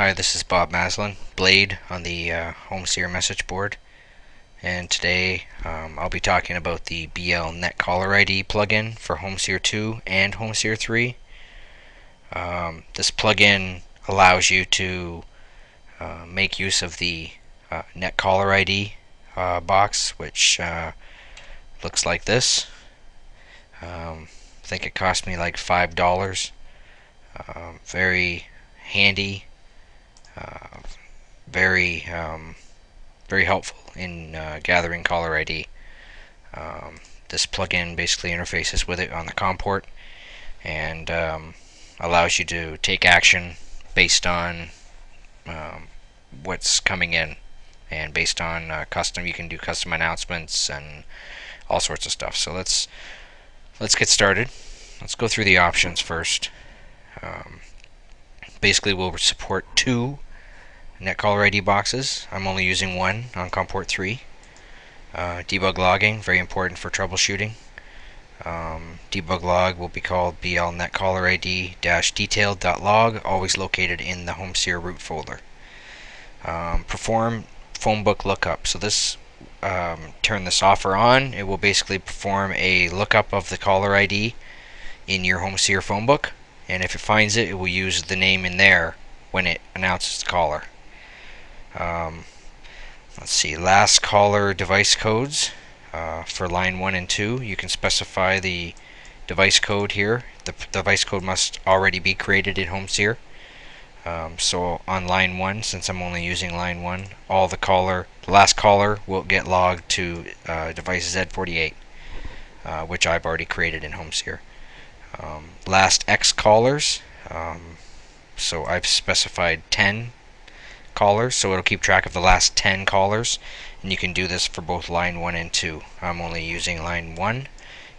Hi, this is Bob Maslin, Blade on the HomeSeer message board, and today I'll be talking about the BLNetCallerId plug-in for HomeSeer 2 and HomeSeer 3. This plug-in allows you to make use of the NetCallerId box, which looks like this. I think it cost me like $5. Very handy. Very very helpful in gathering caller ID. This plugin basically interfaces with it on the COM port and allows you to take action based on what's coming in, and based on you can do custom announcements and all sorts of stuff. So let's get started. Let's go through the options first. Basically, we'll support 2 NetCallerId boxes. I'm only using 1 on COM port 3. Debug logging, very important for troubleshooting. Debug log will be called BLNetCallerId-detailed.log, always located in the HomeSeer root folder. Perform phone book lookup. So this, turn this off or on, it will basically perform a lookup of the caller ID in your HomeSeer phone book, and if it finds it, it will use the name in there when it announces the caller. Let's see, last caller device codes for line 1 and 2. You can specify the device code here. The device code must already be created in HomeSeer. So on line 1, since I'm only using line 1, the last caller will get logged to device Z48, which I've already created in HomeSeer. Last X callers, so I've specified 10 callers, so it'll keep track of the last 10 callers, and you can do this for both line 1 and 2. I'm only using line 1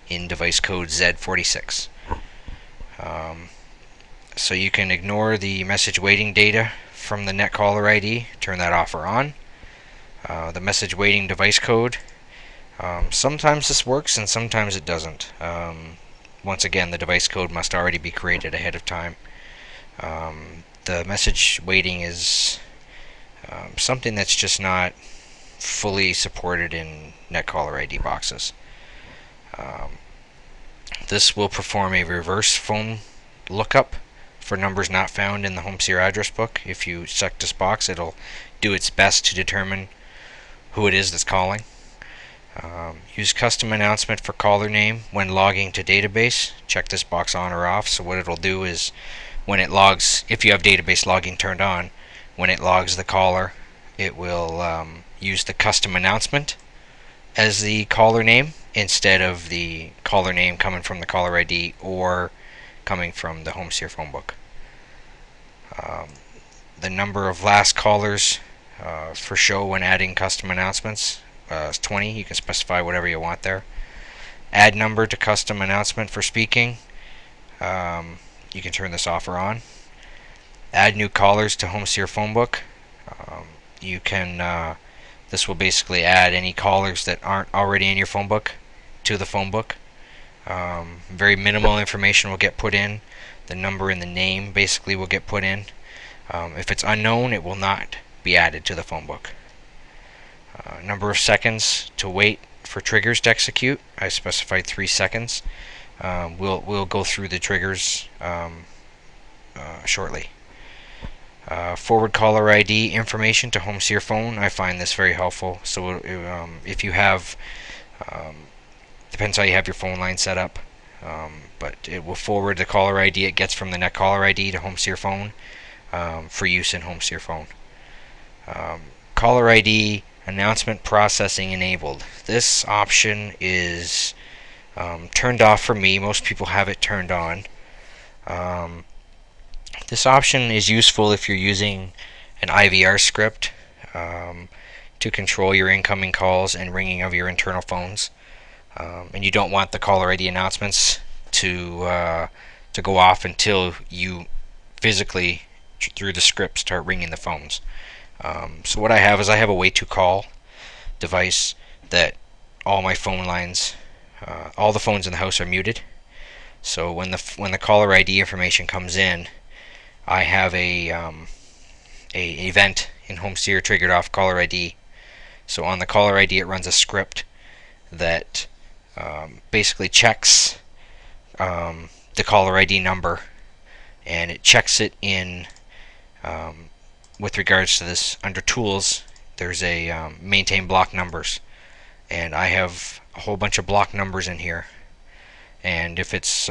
in device code Z46. So you can ignore the message waiting data from the NetCallerId, turn that off or on. The message waiting device code, sometimes this works and sometimes it doesn't. Once again, the device code must already be created ahead of time. The message waiting is something that's just not fully supported in NetCallerId boxes. This will perform a reverse phone lookup for numbers not found in the HomeSeer address book. If you select this box, it'll do its best to determine who it is that's calling. Use custom announcement for caller name when logging to database. Check this box on or off. So what it'll do is, when it logs, if you have database logging turned on, when it logs the caller, it will use the custom announcement as the caller name instead of the caller name coming from the caller ID or coming from the HomeSeer phone book. The number of last callers for show when adding custom announcements is 20. You can specify whatever you want there. Add number to custom announcement for speaking. You can turn this off or on. Add new callers to HomeSeer phone book. You can this will basically add any callers that aren't already in your phone book to the phone book. Very minimal information will get put in. The number and the name basically will get put in. If it's unknown, it will not be added to the phone book. Number of seconds to wait for triggers to execute. I specified 3 seconds. We'll go through the triggers shortly. Forward caller ID information to HomeSeer phone. I find this very helpful. So if you have, depends how you have your phone line set up, but it will forward the caller ID it gets from the NetCallerId to HomeSeer phone for use in HomeSeer phone. Caller ID announcement processing enabled. This option is turned off for me. Most people have it turned on. This option is useful if you're using an IVR script to control your incoming calls and ringing of your internal phones, and you don't want the caller ID announcements to go off until you physically, through the script, start ringing the phones. So what I have is I have a way to call device that all my phone lines, all the phones in the house are muted. So when the caller ID information comes in, I have a a event in HomeSeer triggered off caller ID. So on the caller ID, it runs a script that basically checks the caller ID number, and it checks it in with regards to this. Under Tools, there's a maintain block numbers, and I have a whole bunch of block numbers in here. And if it's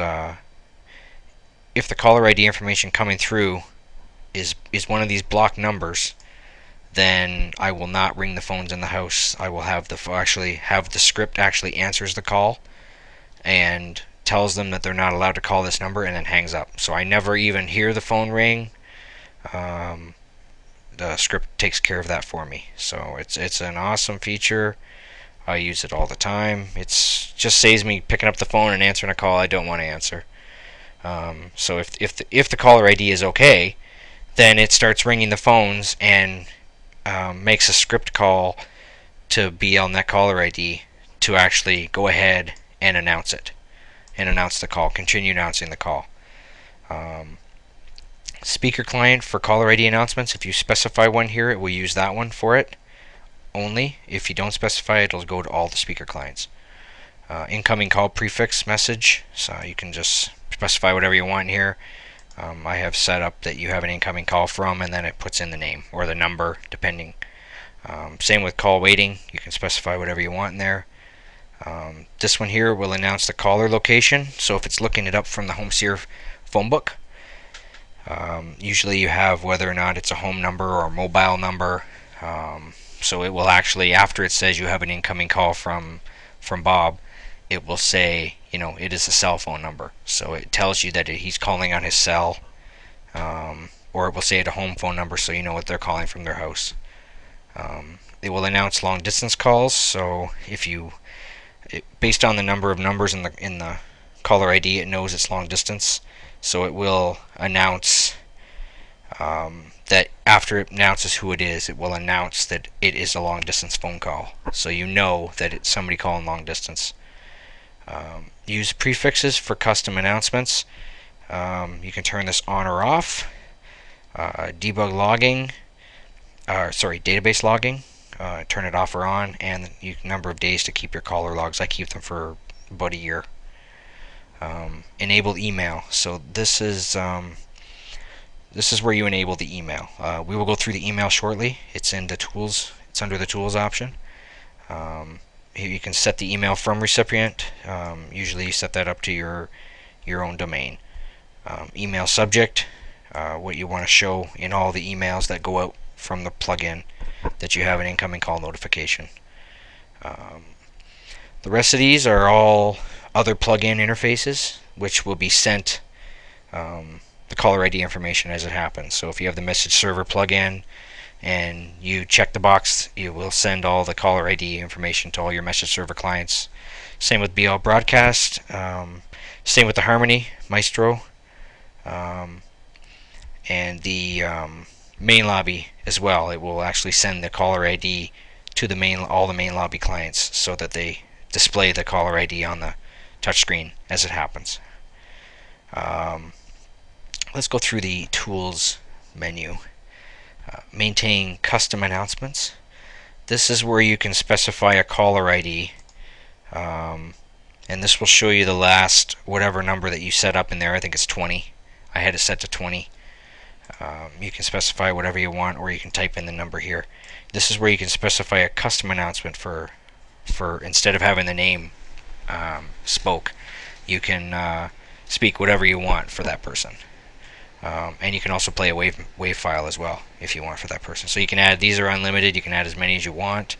if the caller ID information coming through is one of these block numbers, then I will not ring the phones in the house. I will have the script actually answers the call and tells them that they're not allowed to call this number, and then hangs up. So I never even hear the phone ring. The script takes care of that for me. So it's an awesome feature. I use it all the time. It's just saves me picking up the phone and answering a call I don't want to answer. So if the caller ID is okay, then it starts ringing the phones and makes a script call to BLNetCallerId to actually go ahead and announce it, and announce the call, continue announcing the call. Speaker client for caller ID announcements, if you specify one here, it will use that one for it only. If you don't specify it, it'll go to all the speaker clients. Incoming call prefix message, so you can just specify whatever you want here. I have set up that you have an incoming call from, and then it puts in the name or the number, depending. Same with call waiting, you can specify whatever you want in there. This one here will announce the caller location, so if it's looking it up from the HomeSeer phone book, usually you have whether or not it's a home number or a mobile number. So it will actually, after it says you have an incoming call from Bob, it will say, it is a cell phone number. So it tells you that he's calling on his cell, or it will say it a home phone number, so you know what they're calling from their house. It will announce long distance calls. So based on the number of numbers in the caller ID, it knows it's long distance. So it will announce that after it announces who it is, it will announce that it is a long distance phone call, so you know that it's somebody calling long distance. Use prefixes for custom announcements. You can turn this on or off. Debug logging, database logging, turn it off or on, and number of days to keep your caller logs. I keep them for about a year. Enable email. So this is where you enable the email. We will go through the email shortly. It's in the tools. It's under the tools option. You can set the email from recipient. Usually you set that up to your own domain. Email subject, what you want to show in all the emails that go out from the plugin, that you have an incoming call notification. The rest of these are all other plugin interfaces, which will be sent the caller ID information as it happens. So if you have the message server plugin and you check the box, it will send all the caller ID information to all your message server clients. Same with BL Broadcast. Same with the Harmony Maestro, and the main lobby as well. It will actually send the caller ID to all the main lobby clients, so that they display the caller ID on the touchscreen as it happens. Let's go through the tools menu. Maintain custom announcements. This is where you can specify a caller ID, and this will show you the last whatever number that you set up in there. I think it's 20. I had it set to 20. You can specify whatever you want, or you can type in the number here. This is where you can specify a custom announcement for instead of having the name spoke, you can speak whatever you want for that person. And you can also play a wave file as well if you want for that person. So you can add, these are unlimited, you can add as many as you want.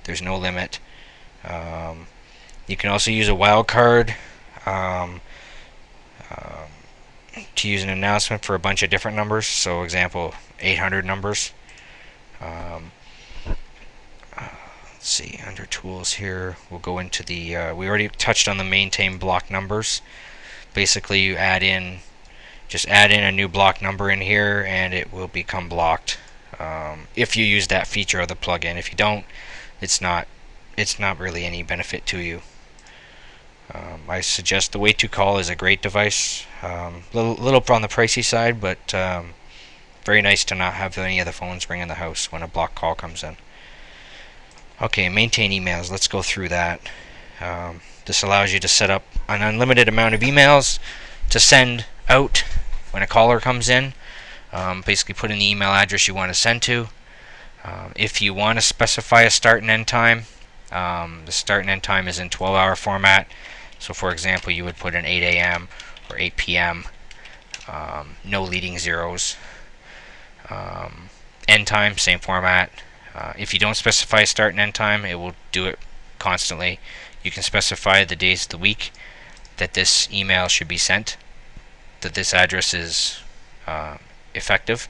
There's no limit. You can also use a wildcard to use an announcement for a bunch of different numbers. So example, 800 numbers. Let's see, under tools here, we'll go into the, we already touched on the maintain block numbers. Basically you just add in a new block number in here, and it will become blocked if you use that feature of the plugin. If you don't, it's not really any benefit to you. I suggest the Way2Call is a great device. Little on the pricey side, but Very nice to not have any of the phones ring in the house when a block call comes in. Okay, maintain emails. Let's go through that. This allows you to set up an unlimited amount of emails to send out when a caller comes in. Basically put in the email address you want to send to. If you want to specify a start and end time, the start and end time is in 12-hour format. So for example, you would put in 8 a.m. or 8 p.m. No leading zeros. End time, same format. If you don't specify a start and end time, it will do it constantly. You can specify the days of the week that this email should be sent, that this address is effective.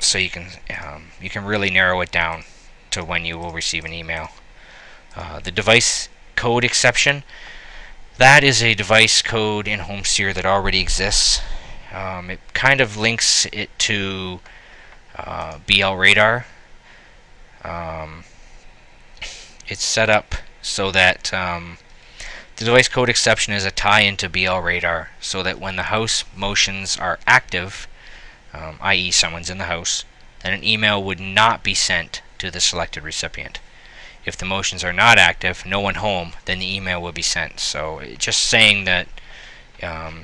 So you can really narrow it down to when you will receive an email. The device code exception, that is a device code in HomeSeer that already exists. It kind of links it to BLRadar. It's set up so that the device code exception is a tie into BLRadar, so that when the house motions are active, i.e. someone's in the house, then an email would not be sent to the selected recipient. If the motions are not active, no one home, then the email will be sent. So just saying that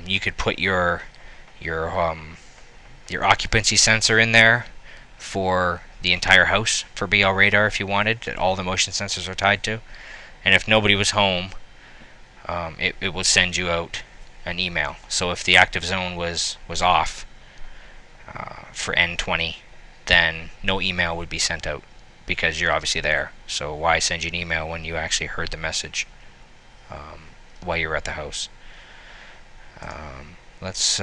you could put your occupancy sensor in there for the entire house for BLRadar if you wanted, that all the motion sensors are tied to, and if nobody was home, it will send you out an email. So if the active zone was off for N20, then no email would be sent out because you're obviously there. So why send you an email when you actually heard the message while you're at the house? Let's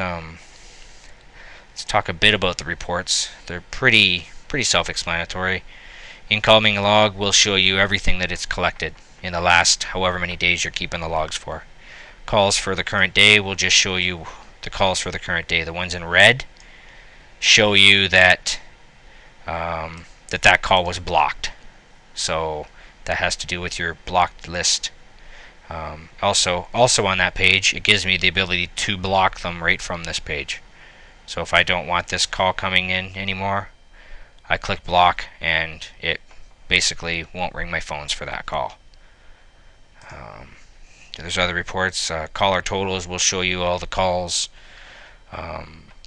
talk a bit about the reports. They're pretty self-explanatory. Incoming log will show you everything that it's collected in the last however many days you're keeping the logs for. Calls for the current day will just show you the calls for the current day. The ones in red show you that that call was blocked. So that has to do with your blocked list. Also on that page, it gives me the ability to block them right from this page. So if I don't want this call coming in anymore, I click block and it basically won't ring my phones for that call. There's other reports. Caller totals will show you all the calls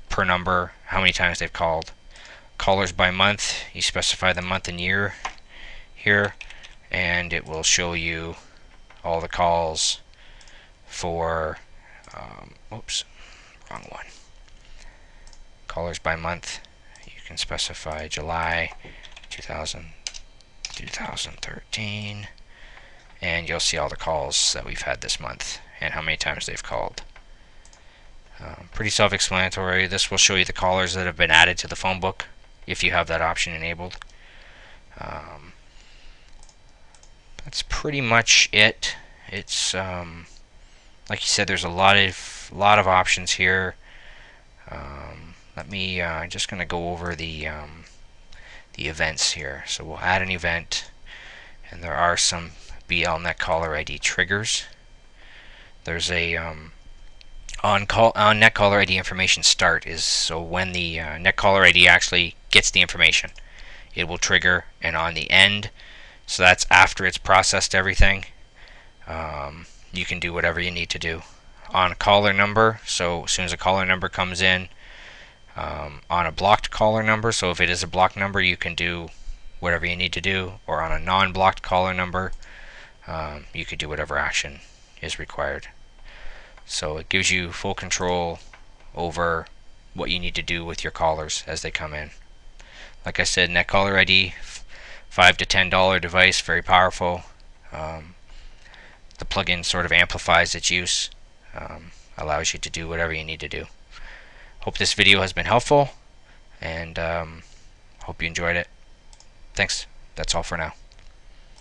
per number, how many times they've called. Callers by month, you specify the month and year here, and it will show you all the calls for oops, wrong one. Callers by month, you can specify July 2013, and you'll see all the calls that we've had this month and how many times they've called. Pretty self-explanatory. This will show you the callers that have been added to the phone book if you have that option enabled. That's pretty much it. It's like you said, there's a lot of options here. Let me just going to go over the events here. So we'll add an event, and there are some BLNetCallerId triggers. There's a on NetCallerId information start is so when the NetCallerId actually gets the information, it will trigger, and on the end, so that's after it's processed everything, you can do whatever you need to do. On a caller number, so as soon as a caller number comes in, on a blocked caller number, so if it is a blocked number, you can do whatever you need to do, or on a non-blocked caller number, you could do whatever action is required. So it gives you full control over what you need to do with your callers as they come in. Like I said, NetCallerId, $5 to $10 device, very powerful. The plugin sort of amplifies its use, allows you to do whatever you need to do. Hope this video has been helpful, and hope you enjoyed it. Thanks. That's all for now.